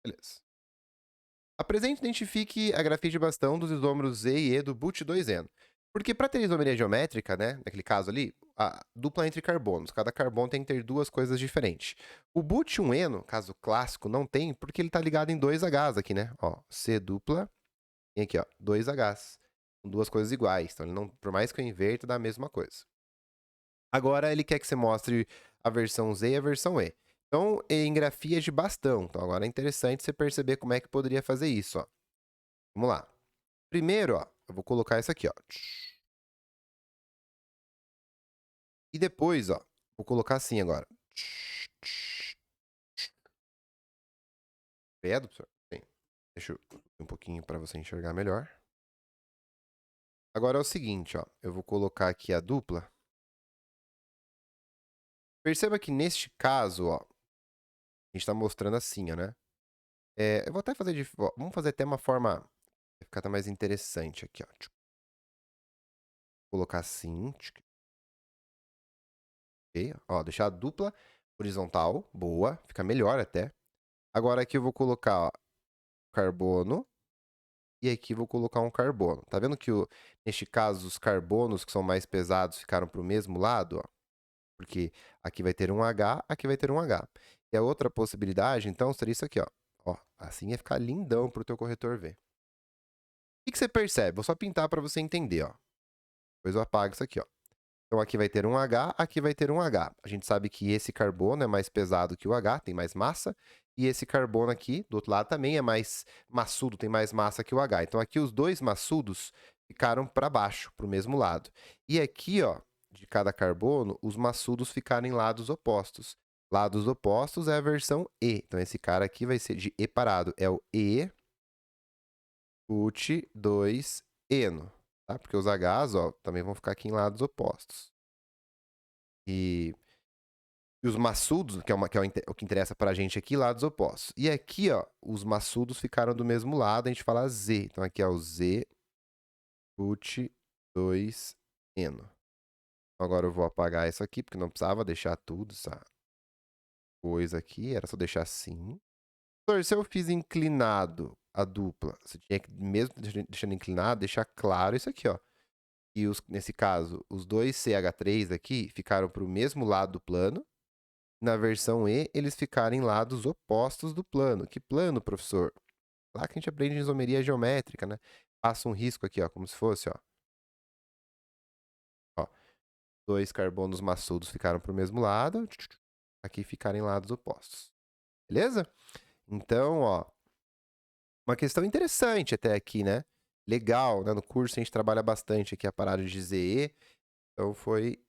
Beleza. Apresente e identifique a grafia de bastão dos isômeros Z e E do but2-eno. Porque para ter isomeria geométrica, né, naquele caso ali, a dupla entre carbonos. Cada carbono tem que ter duas coisas diferentes. O but1-eno, caso clássico, não tem, porque ele está ligado em dois Hs aqui, né? Ó, C dupla, e aqui, ó, dois Hs. São duas coisas iguais. Então, ele não, por mais que eu inverta, dá a mesma coisa. Agora, ele quer que você mostre a versão Z e a versão E. Então, em grafias de bastão. Então, agora é interessante você perceber como é que poderia fazer isso, ó. Vamos lá. Primeiro, ó, eu vou colocar isso aqui, ó. E depois, ó, vou colocar assim agora. Credo, professor. Bem, deixa eu um pouquinho para você enxergar melhor. Agora é o seguinte, ó. Eu vou colocar aqui a dupla. Perceba que neste caso, ó, a gente está mostrando assim, ó, né? Eu vou até fazer de... Ó, vamos fazer até uma forma... Vai ficar até mais interessante aqui, ó. Vou colocar assim. Ok, ó, deixar a dupla horizontal. Boa. Fica melhor até. Agora aqui eu vou colocar, ó, carbono. E aqui vou colocar um carbono. Tá vendo que, neste caso, os carbonos que são mais pesados ficaram para o mesmo lado? Ó? Porque aqui vai ter um H, aqui vai ter um H. E a outra possibilidade, então, seria isso aqui. Ó, assim ia ficar lindão para o teu corretor ver. O que você percebe? Vou só pintar para você entender. Ó. Depois eu apago isso aqui. Ó. Então, aqui vai ter um H, aqui vai ter um H. A gente sabe que esse carbono é mais pesado que o H, tem mais massa. E esse carbono aqui, do outro lado, também é mais maçudo, tem mais massa que o H. Então, aqui os dois maçudos ficaram para baixo, para o mesmo lado. E aqui, ó, de cada carbono, os maçudos ficaram em lados opostos. Lados opostos é a versão E. Então, esse cara aqui vai ser de E parado. É o E, but2-eno. Tá? Porque os Hs, ó, também vão ficar aqui em lados opostos. E os maçudos, que é o que interessa pra gente aqui, lados opostos. E aqui, ó, os maçudos ficaram do mesmo lado, a gente fala Z. Então, aqui é o Z, but2-eno. Agora eu vou apagar isso aqui, porque não precisava deixar tudo, essa coisa aqui, era só deixar assim. Se eu fiz inclinado a dupla, você tinha que, mesmo deixando inclinado, deixar claro isso aqui, ó. E nesse caso, os dois CH3 aqui ficaram para o mesmo lado do plano. Na versão E, eles ficaram em lados opostos do plano. Que plano, professor? Lá que a gente aprende isomeria geométrica, né? Passa um risco aqui, ó, como se fosse, ó. Dois carbonos maçudos ficaram para o mesmo lado. Aqui ficaram em lados opostos. Beleza? Então, ó, uma questão interessante até aqui, né? Legal, né? No curso a gente trabalha bastante aqui a parada de ZE. Então, foi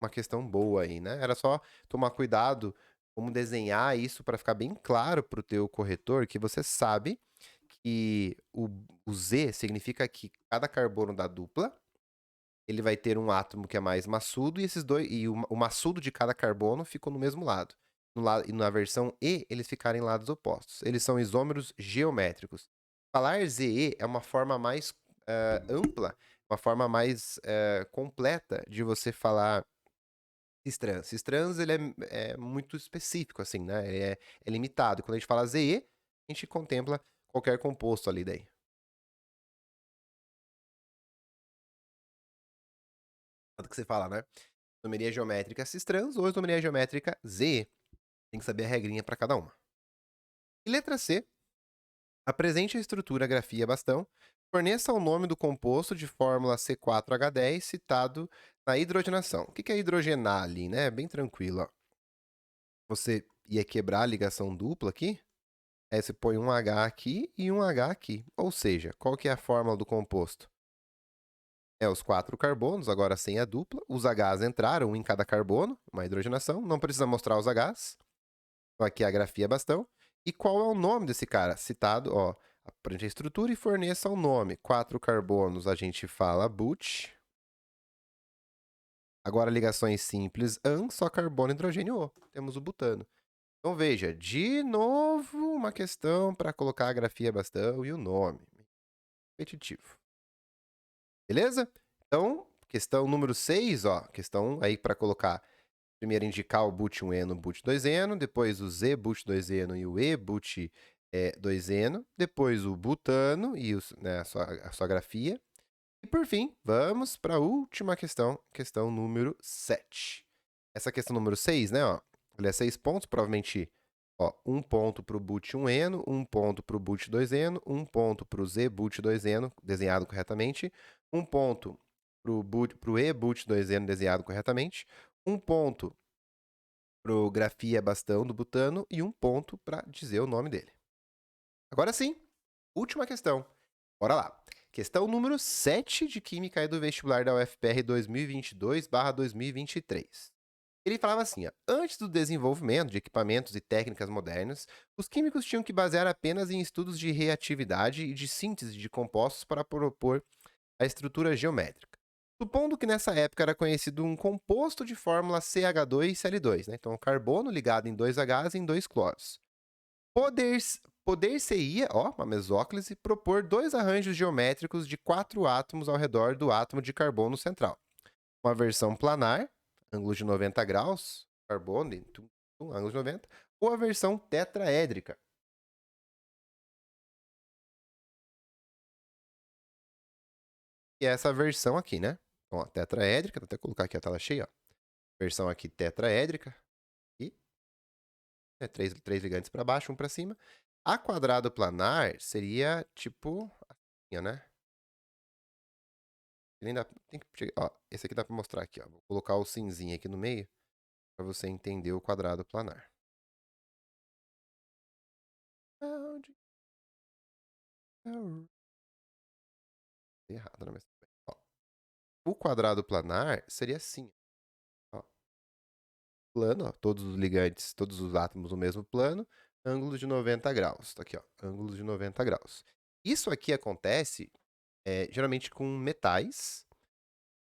uma questão boa aí, né? Era só tomar cuidado como desenhar isso para ficar bem claro para o teu corretor que você sabe que o Z significa que cada carbono da dupla ele vai ter um átomo que é mais maçudo e esses dois e o maçudo de cada carbono ficou no mesmo lado. E na versão E eles ficaram em lados opostos. Eles são isômeros geométricos. Falar ZE é uma forma mais ampla, uma forma mais completa de você falar Cistrans. Cistrans, ele é muito específico, assim, né? É limitado. Quando a gente fala ZE, a gente contempla qualquer composto ali daí. Tanto que você fala, né? Isomeria geométrica cistrans ou isomeria geométrica ZE. Tem que saber a regrinha para cada uma. E letra C. Apresente a estrutura, grafia, bastão. Forneça o nome do composto de fórmula C4H10 citado na hidrogenação. O que é hidrogenar ali, né? Bem tranquilo, ó. Você ia quebrar a ligação dupla aqui. Aí você põe um H aqui e um H aqui. Ou seja, qual que é a fórmula do composto? É os 4 carbonos, agora sem a dupla. Os Hs entraram, um em cada carbono, uma hidrogenação. Não precisa mostrar os Hs. Então aqui a grafia bastão. E qual é o nome desse cara? Citado, ó. Aprende a estrutura e forneça o nome. 4 carbonos a gente fala but. Agora ligações simples, AN, só carbono, hidrogênio O. Temos o butano. Então veja, de novo uma questão para colocar a grafia bastão e o nome. Repetitivo. Beleza? Então, questão número 6, ó. Questão aí para colocar. Primeiro indicar o but1-eno, but2-eno, depois o Z but2-eno e o E but2-eno, depois o butano e né, a sua grafia. E por fim, vamos para a última questão, questão número 7. Essa questão número 6, né, ó, ele é 6 pontos, provavelmente, ó, 1 ponto para o but1-eno, 1 ponto para o but2-eno, 1 ponto para o Z but2-eno, desenhado corretamente, 1 ponto para o E but2-eno, desenhado corretamente, 1 ponto para o grafia bastão do butano e 1 ponto para dizer o nome dele. Agora sim, última questão. Bora lá. Questão número 7 de Química aí do vestibular da UFPR 2022/2023. Ele falava assim, ó, antes do desenvolvimento de equipamentos e técnicas modernas, os químicos tinham que basear apenas em estudos de reatividade e de síntese de compostos para propor a estrutura geométrica. Supondo que nessa época era conhecido um composto de fórmula CH2Cl2, né? Então, carbono ligado em 2 Hs e em 2 cloros. Poder-se-ia, ó, uma mesóclise, propor 2 arranjos geométricos de 4 átomos ao redor do átomo de carbono central. Uma versão planar, ângulo de 90 graus, carbono, ângulo de 90, ou a versão tetraédrica. E essa versão aqui, né? Então, a tetraédrica, vou até colocar aqui a tela cheia, ó. Versão aqui tetraédrica, e três ligantes para baixo, um para cima. A quadrado planar seria tipo assim, né? Tem que, ó, esse aqui dá para mostrar aqui, ó. Vou colocar o cinzinho aqui no meio para você entender o quadrado planar. Errado, né? Mas, ó, o quadrado planar seria assim, ó. Plano, ó, todos os ligantes, todos os átomos no mesmo plano, ângulo de 90 graus. Tá aqui, ó, ângulo de 90 graus. Isso aqui acontece geralmente com metais.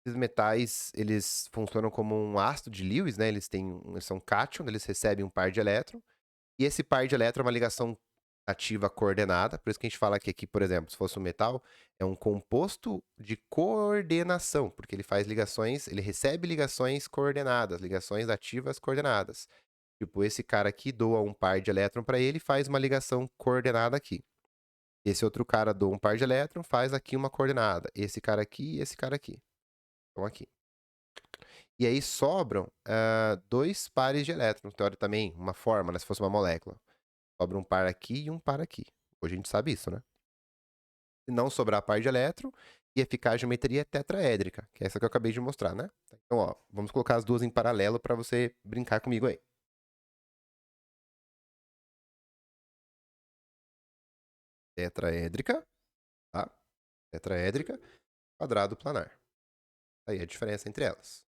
Esses metais, eles funcionam como um ácido de Lewis, né? Eles são cátion, eles recebem um par de elétron. E esse par de elétron é uma ligação ativa coordenada. Por isso que a gente fala que aqui, por exemplo, se fosse um metal, é um composto de coordenação, porque ele faz ligações, ele recebe ligações coordenadas, ligações ativas coordenadas. Tipo, esse cara aqui doa um par de elétron para ele e faz uma ligação coordenada aqui. Esse outro cara doa um par de elétron, faz aqui uma coordenada. Esse cara aqui e esse cara aqui. Então, aqui. E aí sobram 2 pares de elétrons. Teoria também, uma forma, né? Se fosse uma molécula. Sobra um par aqui e um par aqui. Hoje a gente sabe isso, né? Se não sobrar par de elétron, ia ficar a geometria tetraédrica, que é essa que eu acabei de mostrar, né? Então, ó, vamos colocar as duas em paralelo para você brincar comigo aí. Tetraédrica, tá? Tetraédrica, quadrado planar. Aí a diferença entre elas.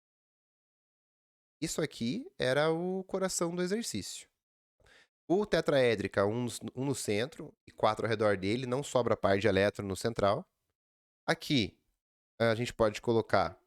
Isso aqui era o coração do exercício. O tetraédrica, um no centro e 4 ao redor dele, não sobra par de elétron no central. Aqui, a gente pode colocar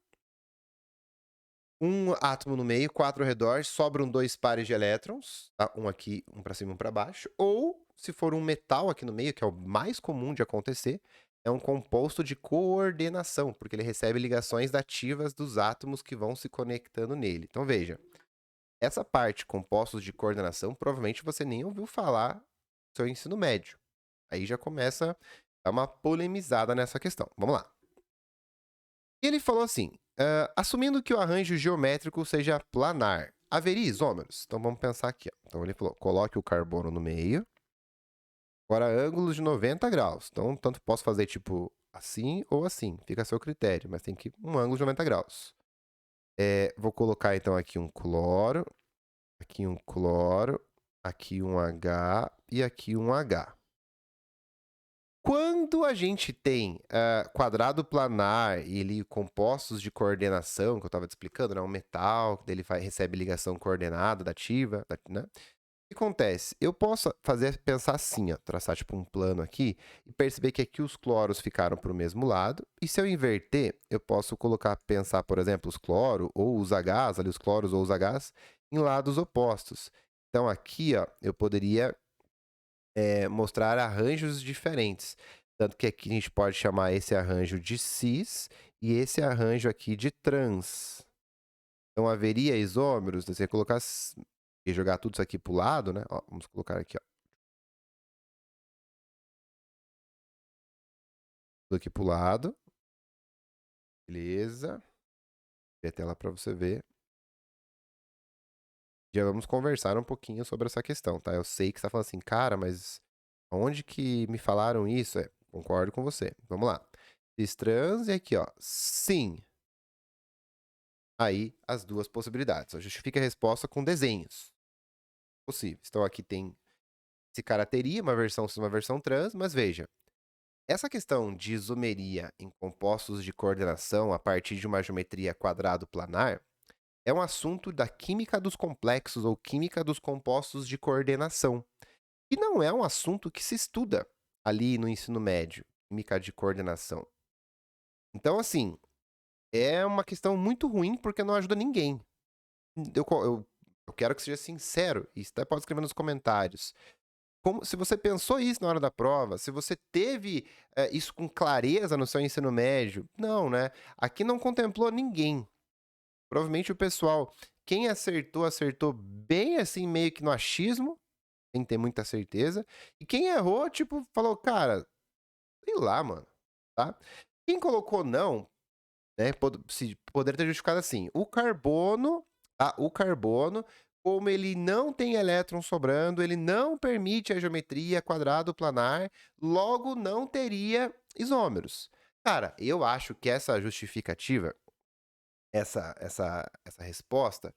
um átomo no meio, 4 ao redor, sobram 2 pares de elétrons, tá? Um aqui, um para cima e um para baixo. Ou, se for um metal aqui no meio, que é o mais comum de acontecer, é um composto de coordenação, porque ele recebe ligações ativas dos átomos que vão se conectando nele. Então, veja, essa parte, compostos de coordenação, provavelmente você nem ouviu falar no seu ensino médio. Aí já começa a dar uma polemizada nessa questão. Vamos lá. E ele falou assim, assumindo que o arranjo geométrico seja planar, haveria isômeros? Então vamos pensar aqui. Ó. Então ele falou, coloque o carbono no meio. Agora, ângulos de 90 graus. Então, tanto posso fazer tipo assim ou assim. Fica a seu critério, mas tem que um ângulo de 90 graus. Vou colocar então aqui um cloro, aqui um H e aqui um H. Quando a gente tem quadrado planar e ali compostos de coordenação, que eu estava te explicando, né? Um metal, que ele recebe ligação coordenada dativa, né? O que acontece? Eu posso pensar assim, ó, traçar tipo um plano aqui e perceber que aqui os cloros ficaram para o mesmo lado. E se eu inverter, eu posso pensar, por exemplo, os cloro ou os Hs, ali os cloros ou os Hs, em lados opostos. Então aqui, ó, eu poderia mostrar arranjos diferentes. Tanto que aqui a gente pode chamar esse arranjo de cis e esse arranjo aqui de trans. Então haveria isômeros, né? Você colocar e jogar tudo isso aqui para o lado, né? Ó, vamos colocar aqui, ó. Tudo aqui para o lado. Beleza. Vou a tela para você ver. Já vamos conversar um pouquinho sobre essa questão, tá? Eu sei que você está falando assim, cara, mas onde que me falaram isso? Concordo com você. Vamos lá. Cis trans e aqui, ó. Sim. Aí, as duas possibilidades. Só justifica a resposta com desenhos possíveis. Então, aqui tem esse cara teria uma versão cis, uma versão trans, mas veja, essa questão de isomeria em compostos de coordenação a partir de uma geometria quadrado-planar é um assunto da química dos complexos ou química dos compostos de coordenação. E não é um assunto que se estuda ali no ensino médio, química de coordenação. Então, assim, é uma questão muito ruim porque não ajuda ninguém. Eu quero que seja sincero, e até pode escrever nos comentários. Se você pensou isso na hora da prova, se você teve isso com clareza no seu ensino médio, não, né? Aqui não contemplou ninguém. Provavelmente o pessoal, quem acertou, acertou bem assim, meio que no achismo, sem ter muita certeza. E quem errou, tipo, falou, cara, sei lá, mano, tá? Quem colocou não, né, poderia ter justificado assim, o carbono, como ele não tem elétron sobrando, ele não permite a geometria quadrado planar, logo não teria isômeros. Cara, eu acho que essa justificativa, essa resposta,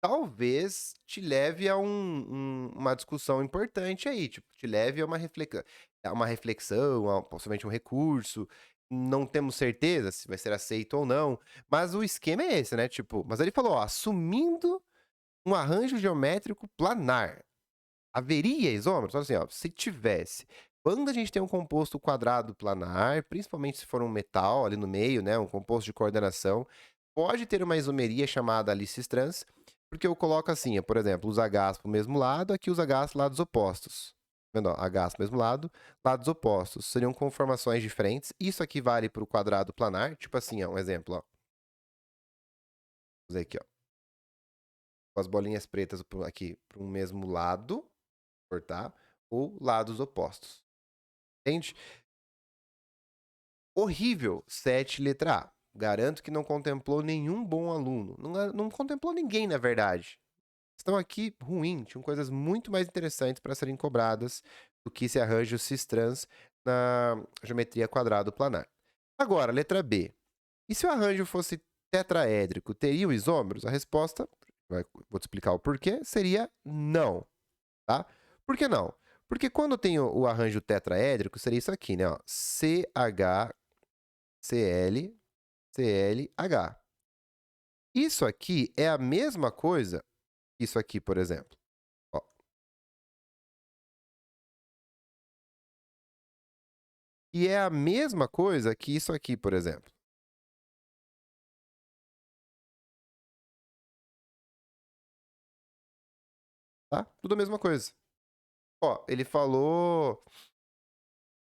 talvez te leve a uma discussão importante aí, tipo, te leve a uma reflexão, possivelmente um recurso. Não temos certeza se vai ser aceito ou não, mas o esquema é esse, né? Tipo, mas ele falou, ó, assumindo um arranjo geométrico planar, haveria isômeros? Então, assim, ó, se tivesse. Quando a gente tem um composto quadrado planar, principalmente se for um metal ali no meio, né, um composto de coordenação, pode ter uma isomeria chamada ali cis-trans, porque eu coloco assim, por exemplo, os Hs para o mesmo lado, aqui os Hs lados opostos. Vendo, ó, Hs para o mesmo lado, lados opostos. Seriam conformações diferentes. Isso aqui vale para o quadrado planar, tipo assim, ó, um exemplo, ó. Vou fazer aqui, ó. Com as bolinhas pretas aqui para um mesmo lado, cortar, ou lados opostos. Entende? Horrível, 7 letra A. Garanto que não contemplou nenhum bom aluno. Não contemplou ninguém, na verdade. Estão aqui ruim, tinham coisas muito mais interessantes para serem cobradas do que esse arranjo cis-trans na geometria quadrado planar. Agora, letra B. E se o arranjo fosse tetraédrico, teria isômeros? A resposta, vou te explicar o porquê, seria não. Tá? Por que não? Porque quando tem o arranjo tetraédrico, seria isso aqui, né? Ó, CH, CL, CLH. Isso aqui é a mesma coisa que isso aqui, por exemplo. Ó. E é a mesma coisa que isso aqui, por exemplo. Tá? Tudo a mesma coisa. Ó, ele falou.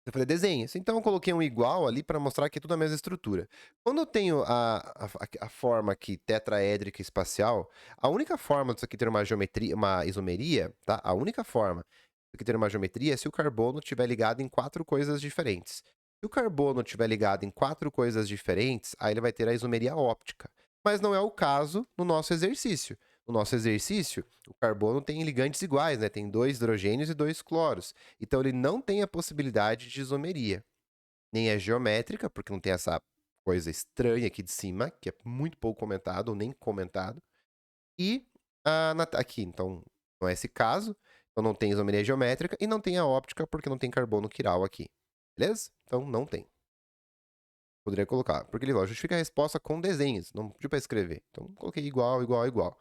Eu falei desenhos. Então eu coloquei um igual ali para mostrar que é tudo a mesma estrutura. Quando eu tenho a forma aqui tetraédrica espacial, a única forma disso aqui ter uma geometria, uma isomeria, tá? A única forma disso aqui ter uma geometria é se o carbono estiver ligado em 4 coisas diferentes. Se o carbono estiver ligado em 4 coisas diferentes, aí ele vai ter a isomeria óptica. Mas não é o caso no nosso exercício. No nosso exercício, o carbono tem ligantes iguais, né? Tem 2 hidrogênios e 2 cloros. Então, ele não tem a possibilidade de isomeria. Nem é geométrica, porque não tem essa coisa estranha aqui de cima, que é muito pouco comentado, ou nem comentado. E aqui, então, não é esse caso. Então não tem isomeria geométrica e não tem a óptica porque não tem carbono quiral aqui. Beleza? Então não tem. Poderia colocar. Porque ele justifica a resposta com desenhos, não pediu para escrever. Então coloquei igual, igual, igual.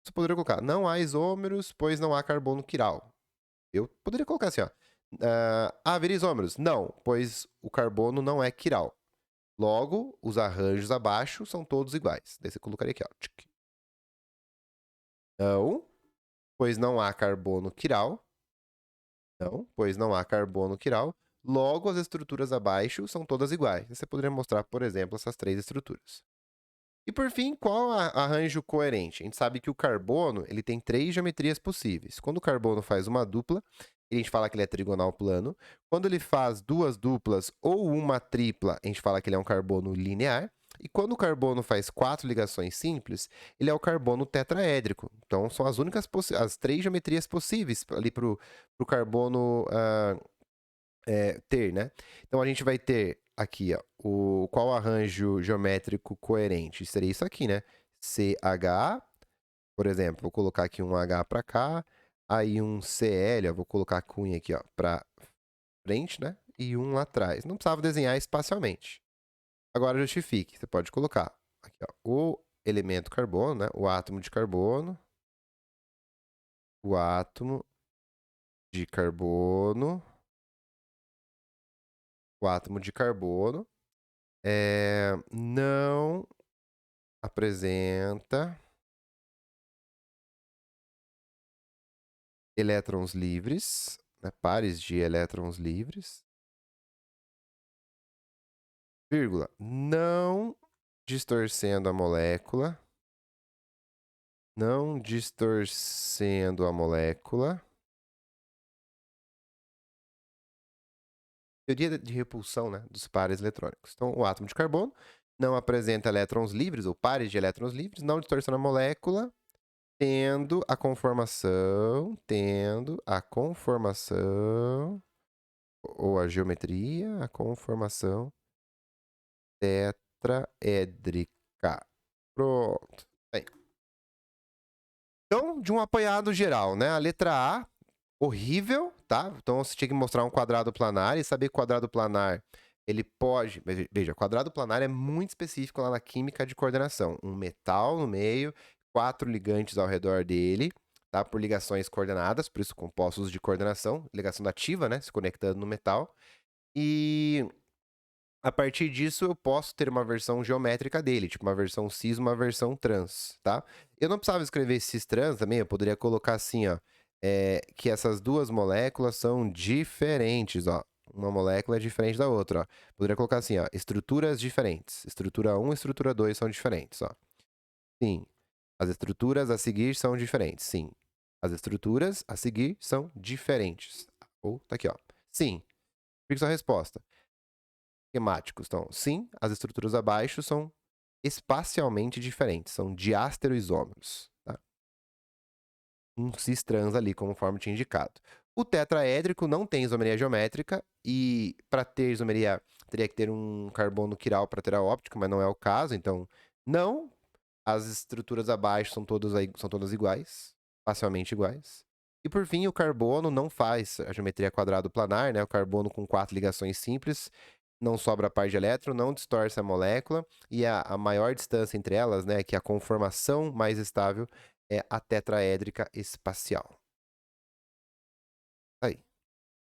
Você poderia colocar, não há isômeros, pois não há carbono quiral. Eu poderia colocar assim, ó. Haveria isômeros? Não, pois o carbono não é quiral. Logo, os arranjos abaixo são todos iguais. Daí você colocaria aqui, ó. Não, pois não há carbono quiral. Não, pois não há carbono quiral. Logo, as estruturas abaixo são todas iguais. Você poderia mostrar, por exemplo, essas três estruturas. E por fim, qual arranjo coerente? A gente sabe que o carbono ele tem três geometrias possíveis. Quando o carbono faz uma dupla, a gente fala que ele é trigonal plano. Quando ele faz duas duplas ou uma tripla, a gente fala que ele é um carbono linear. E quando o carbono faz quatro ligações simples, ele é o carbono tetraédrico. Então, são as únicas as três geometrias possíveis ali para o carbono ter, né? Então, a gente vai ter aqui, ó, qual arranjo geométrico coerente? Seria isso aqui, né? CH, por exemplo, vou colocar aqui um H para cá, aí um CL, ó, vou colocar a cunha aqui, ó, para frente, né? E um lá atrás. Não precisava desenhar espacialmente. Agora justifique. Você pode colocar aqui, ó, o elemento carbono, né? O átomo de carbono. O átomo de carbono. O átomo de carbono não apresenta elétrons livres, né? Pares de elétrons livres. Vírgula, não distorcendo a molécula. Não distorcendo a molécula. Teoria de repulsão, né, dos pares eletrônicos. Então, o átomo de carbono não apresenta elétrons livres, ou pares de elétrons livres, não distorcendo a molécula, tendo a conformação, ou a geometria, a conformação tetraédrica. Pronto. Bem. Então, de um apanhado geral, né? A letra A, horrível, tá? Então, você tinha que mostrar um quadrado planar e saber que o quadrado planar, ele pode... Veja, quadrado planar é muito específico lá na química de coordenação. Um metal no meio, 4 ligantes ao redor dele, tá? Por ligações coordenadas, por isso compostos de coordenação, ligação ativa, né? Se conectando no metal. E a partir disso, eu posso ter uma versão geométrica dele, tipo uma versão cis, uma versão trans, tá? Eu não precisava escrever cis trans também, eu poderia colocar assim, ó, que essas duas moléculas são diferentes, ó. Uma molécula é diferente da outra, ó. Poderia colocar assim, ó, estruturas diferentes. Estrutura 1 e estrutura 2 são diferentes, ó. Sim. As estruturas a seguir são diferentes, sim. As estruturas a seguir são diferentes. Ou, tá aqui, ó. Sim. Fixa a resposta. Esquemáticos. Então, sim, as estruturas abaixo são espacialmente diferentes, são diastereoisômeros, tá? Um cis trans ali, conforme tinha indicado. O tetraédrico não tem isomeria geométrica e para ter isomeria teria que ter um carbono quiral para ter a óptica, mas não é o caso, então não. As estruturas abaixo são todas iguais, espacialmente iguais. E por fim, o carbono não faz a geometria quadrado planar, né? O carbono com 4 ligações simples, não sobra par de elétron, não distorce a molécula, e a maior distância entre elas, né, que a conformação mais estável é a tetraédrica espacial. Aí.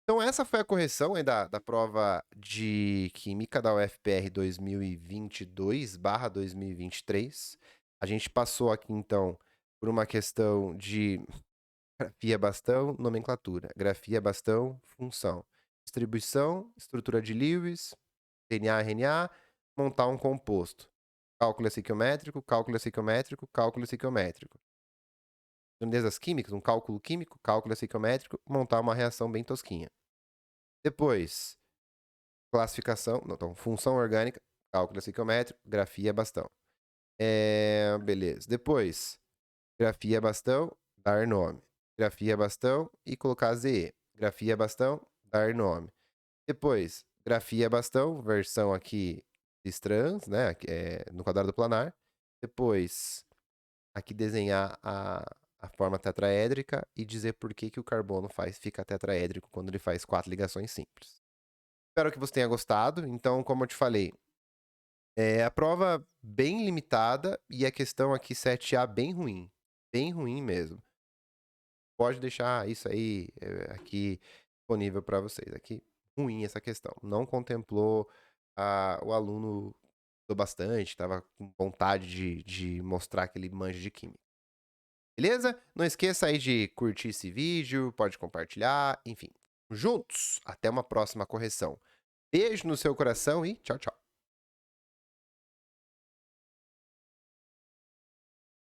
Então, essa foi a correção aí da prova de Química da UFPR 2022/2023. A gente passou aqui, então, por uma questão de grafia bastão, nomenclatura. Grafia bastão, função. Distribuição, estrutura de Lewis, DNA, RNA, montar um composto. Cálculo estequiométrico, cálculo estequiométrico, cálculo estequiométrico. Grandezas químicas, um cálculo químico, cálculo estequiométrico, montar uma reação bem tosquinha. Depois, classificação, não, então, função orgânica, cálculo estequiométrico, grafia bastão. Beleza. Depois, grafia bastão, dar nome. Grafia bastão e colocar ZE. Grafia bastão, dar nome. Depois, grafia bastão, versão aqui trans, né? No quadrado planar. Depois, aqui desenhar a forma tetraédrica e dizer por que que o carbono fica tetraédrico quando ele faz 4 ligações simples. Espero que você tenha gostado. Então, como eu te falei, é a prova bem limitada e a questão aqui 7A bem ruim mesmo. Pode deixar isso aí aqui disponível para vocês. Aqui, ruim essa questão. Não contemplou o aluno estudou bastante, estava com vontade de mostrar que ele manja de química. Beleza? Não esqueça aí de curtir esse vídeo, pode compartilhar, enfim. Juntos, até uma próxima correção. Beijo no seu coração e tchau, tchau.